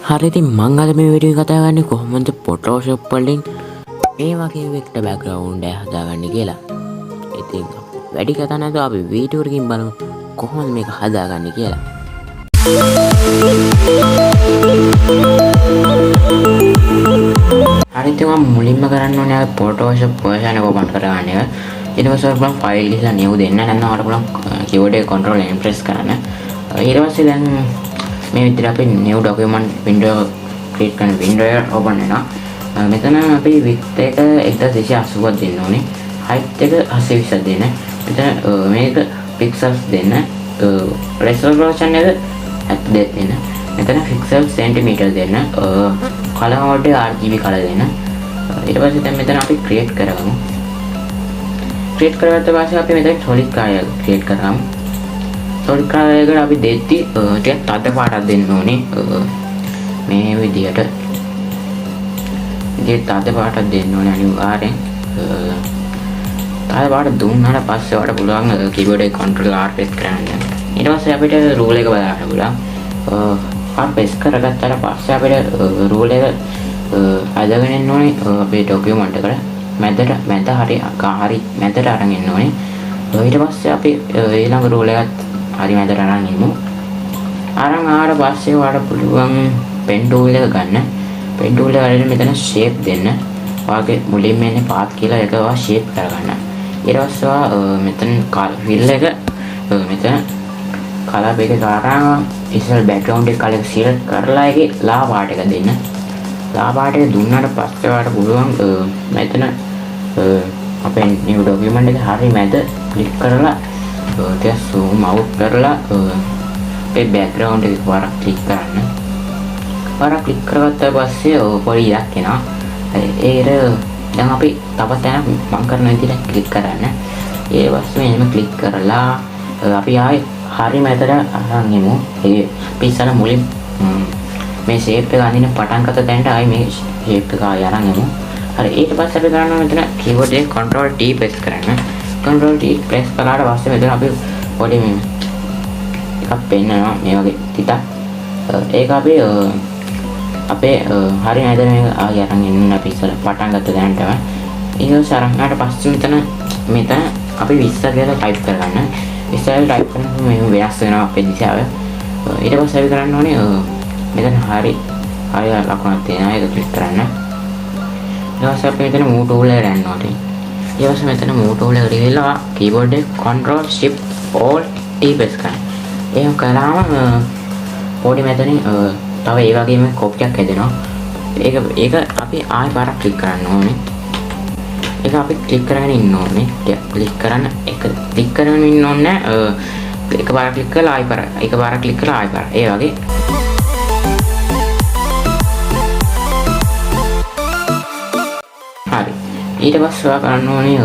හරි ඉතින් මං අද මේ වීඩියෝ කතා කරන්නේ කොහොමද Photoshop වලින් මේ වගේ වෙක්ට බෑග්ග්‍රවුන්ඩ් එක හදාගන්නේ කියලා. ඉතින් වැඩි කතා නැතුව අපි වීඩියෝ එකකින් බලමු කොහොමද මේක හදාගන්නේ කියලා. හරි ඉතින් මම මුලින්ම කරන්න ඕනේ අපි Photoshop version එක open කරගන්න එක. ඊට පස්සේ ඔයාලා ෆයිල් ගිහලා new දෙන්න නැත්නම් ඔයාලා බලන්න keyboard එක control N press කරන්න. ඊට පස්සේ දැන් මේ විදිහට අපි new document window create කරන window එක open වෙනවා. මෙතන අපි width එක 1280ක් දෙන්න ඕනේ. height එක 820ක් දෙන්න. මෙතන මේක pixels දෙන්න. resolution එක 72 දෙන්න. මෙතන pixel centimeter දෙන්න. color mode RGB color දෙන්න. ඊට පස්සේ දැන් මෙතන අපි create කරගමු. create කරගත්ත පස්සේ අපි මෙතන solid කාර්යයක් create කරගමු. solid කාර්යයකට අපි දෙද්දි ටිකක් තද පාටක් දෙන්න ඕනේ. මේ විදියට තද පාටක් දෙන්න ඕනේ අනිවාර්යෙන්. තද පාට දුන්නාට පස්සේ ඔයාලට පුළුවන් keyboard එක control R press කරන්න. ඊට පස්සේ අපිට rule එක බලන්න පුළුවන්. R press කරගත්තාට පස්සේ අපිට rule එක අදගෙන එන්න ඕනේ අපේ document එකට. මැදට හරි මැදට අරන් එන්න ඕනේ. ඊට පස්සේ අපි ඊළඟ rule එකත් හරි මැදට අරන් ඉමු. අරන් ආවට පස්සේ ඔයාලට පුළුවන් pen tool එක ගන්න. pen tool එක මෙතන shape දෙන්න. ඔයාගේ මුලින්ම එන්නේ path කියලා එක ඔයා shape කරගන්න. ඊට පස්සේ ඔයා මෙතන fill එක මෙතන color එක ගාලා ඉස්සෙල් background එක color select කරලා ඒකේ ලා පාට එක දෙන්න. ලා පාට එක දුන්නාට පස්සේ ඔයාලට පුළුවන් මෙතන අපේ new document එක හරි මැද click කරලා ටික zoom out කරලා අපේ background එක වරක් click කරන්න. වරක් click කරගත්තා පස්සේ පොඩි ඉලක්ක එනවා. ඒකට දැන් අපි තවත් යන මම කරන විදිහට click කරන්න. ඒ වස්තුව එහෙම click කරලා අපි ආයේ හරි මැදට අරන් යමු. ඒ අපි ඉස්සර මුලින් මේ shape එක අඳින පටන් ගත්ත තැනට ආයේ මේ shape එක ආයේ අරන් යමු. හරි ඊට පස්සේ අපි කරන්න මෙතන keyboard එකේ control T press කරන්න. control T press කළාට පස්සේ මෙතන අපි පොඩි මේ එකක් පෙන්නනවා මේ වගේ තිතක්. ඒක අපි අපේ හරි මැද මේක ආයේ අරන් එන්න අපි ඉස්සර පටන් ගත්ත තැනටම. ඊට සරහනට පස්සේ මෙතන අපි 20 කියලා type කරගන්න. 20 type කරනකොට මේ වෙනස් වෙනවා අපේ දිශාව. ඊට පස්සේ අපි කරන්න ඕනේ මෙතන හරි ලකුණක් තියෙනවා ඒක click කරන්න. ඊට පස්සේ අපි මෙතන move tool එකට යන්න ඕනේ. ඊට පස්සේ මෙතන move tool එකට ගිහලා keyboard එක control shift alt T press කරන්න. එහෙම කළාම පොඩි මෙතනින් තව ඒ වගේම කෝපියක් හැදෙනවා. ඒක අපි ආයෙ පාරක් ක්ලික් කරන්න ඕනේ. ඒක අපි ක්ලික් කරගෙන ඉන්න ඕනේ. ක්ලික් කරන්න ඉන්න ඕනේ. එකපාරක් ක්ලික් කරලා ආයෙ පාරක්. එකපාරක් ක්ලික් කරලා ආයෙ පාරක්. ඒ වගේ. හරි. ඊට පස්සේ ඔයා කරන්න ඕනේ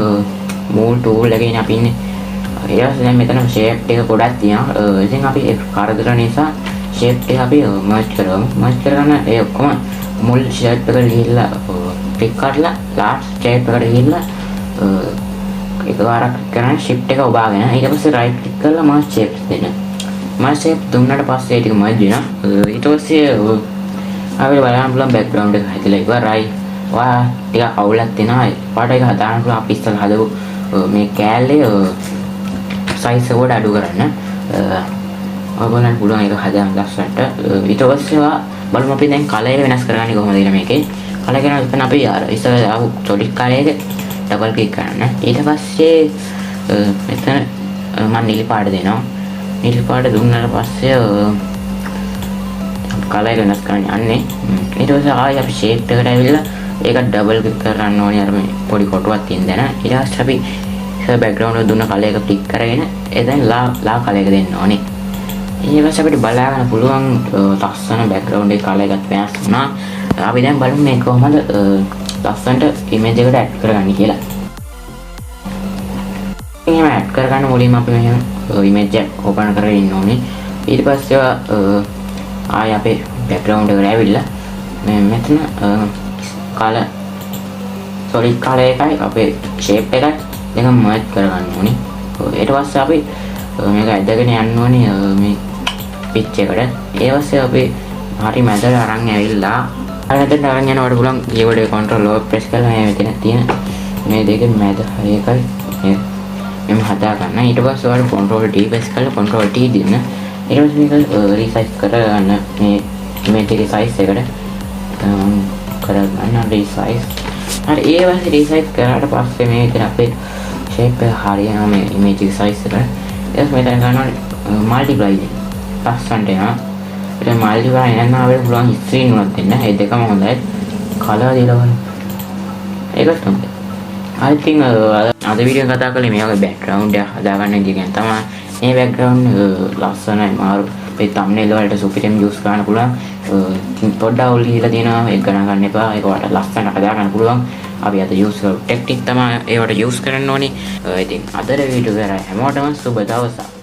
move tool එකේ අපි ඉන්නේ. ඊට පස්සේ දැන් මෙතන shape එක ගොඩක් තියෙනවා. ඉතින් අපි කරදර නිසා shape එක අපි merge කරමු. merge කරගන්න ඒ ඔක්කොම මුල් shape එකට ගිහිල්ලා click කරලා last shape එකට ගිහිල්ලා එකපාරක් කරන් shift එක ඔබාගෙන ඊට පස්සේ right click කරලා merge shape දෙන්න. merge shape දුන්නාට පස්සේ ඒ ටික merge වෙනවා. ඊට පස්සේ අපිට බලන්න පුළුවන් background එක හැදලා ඉවරයි. ඔයා ටික අවුලක් තියෙනවා. පාට එක හදාන්න පුළුවන් අපි ඉස්සෙල්ලා හදපු මේ කෑල්ලේ size එක අඩු කරන්න. ඔයගොල්ලන්ට පුළුවන් ඒක හදාගන්න ලස්සනට. ඊට පස්සේ බලමු අපි දැන් කලර් එක වෙනස් කරගන්නේ කොහොමද කියලා මේකේ. කලර් එක වෙනස් අපි ඉස්සෙල්ලා ආපු solid කලර් එක ඩබල් ක්ලික් කරන්න. ඊට පස්සේ මෙතන මම නිල් පාට දෙනවා. නිල් පාට දුන්නාට පස්සේ කලර් එක වෙනස් කරන්න යන්නේ. ඊට පස්සේ ආයෙ අපි shape එකට ඇවිල්ලා ඒක ඩබල් ක්ලික් කරන්න ඕනේ. අර මේ පොඩි කොටුවක් තියෙන දැන. ඊට පස්සේ අපි background එක දුන්න කලර් එක ක්ලික් කරගෙන එතෙන් ලා කලර් එක දෙන්න ඕනේ. ඊට පස්සේ අපිට බලාගන්න පුළුවන් ලස්සන background එකේ color එකත් වෙනස් වුණා. අපි දැන් බලමු මේක කොහොමද ලස්සනට image එකට add කරගන්නේ කියලා. එහෙම add කරගන්න මුලින්ම අපි මෙහෙම image එක open කරගෙන ඉන්න ඕනේ. ඊට පස්සේ ආයෙ අපේ background එකට ඇවිල්ලා මෙතන color solid color එකයි අපේ shape එකයි දෙක merge කරගන්න ඕනේ. ඊට පස්සේ අපි මේක ඇදගෙන යන්න ඕනේ මේ pitch එකට. ඒ පස්සේ අපි හරි මැදට අරන් ඇවිල්ලා අර මැදට අරන් යනකොට පුළුවන් keyboard එක control lower press කරලා මේ මෙතන තියෙන මේ දෙකේ මැද හරි එකයි මෙහෙම හදා ගන්න. ඊට පස්සේ ඔයාලා control D press කරලා control T දෙන්න. ඊට පස්සේ මේක resize කරගන්න මේ image එකේ size එකට කරගන්න resize. හරි ඒ වගේ resize කරාට පස්සේ මේ විතර අපේ shape එක හරියනවා මේ image එකේ size එකට. ඊට මෙතන ගන්නවා multiply එක. ලස්සනට යනවා. ඊට multiply එන්න අපිට පුළුවන් screen උනක් දෙන්න. ඒ දෙකම හොඳයි. color දීලා බලන්න. ඒකත් හොඳයි. I think අද වීඩියෝ කතා කරන්නේ මේ වගේ background එක හදාගන්න විදිය ගැන තමයි. මේ background ලස්සනයි මාරු. මේ thumbnail වලට සුපිරිම use කරන්න පුළුවන්. පොඩ්ඩක් අවුල් දීලා තියෙනවා. ඒක ගණන් ගන්න එපා. ඒක වලට ලස්සනට හදාගන්න පුළුවන්. අපි අද use කරපු ටෙක්නික් තමයි ඒවට use කරන්න ඕනේ. ඉතින් අද වීඩියෝ කරා හැමෝටම සුබ දවසක්.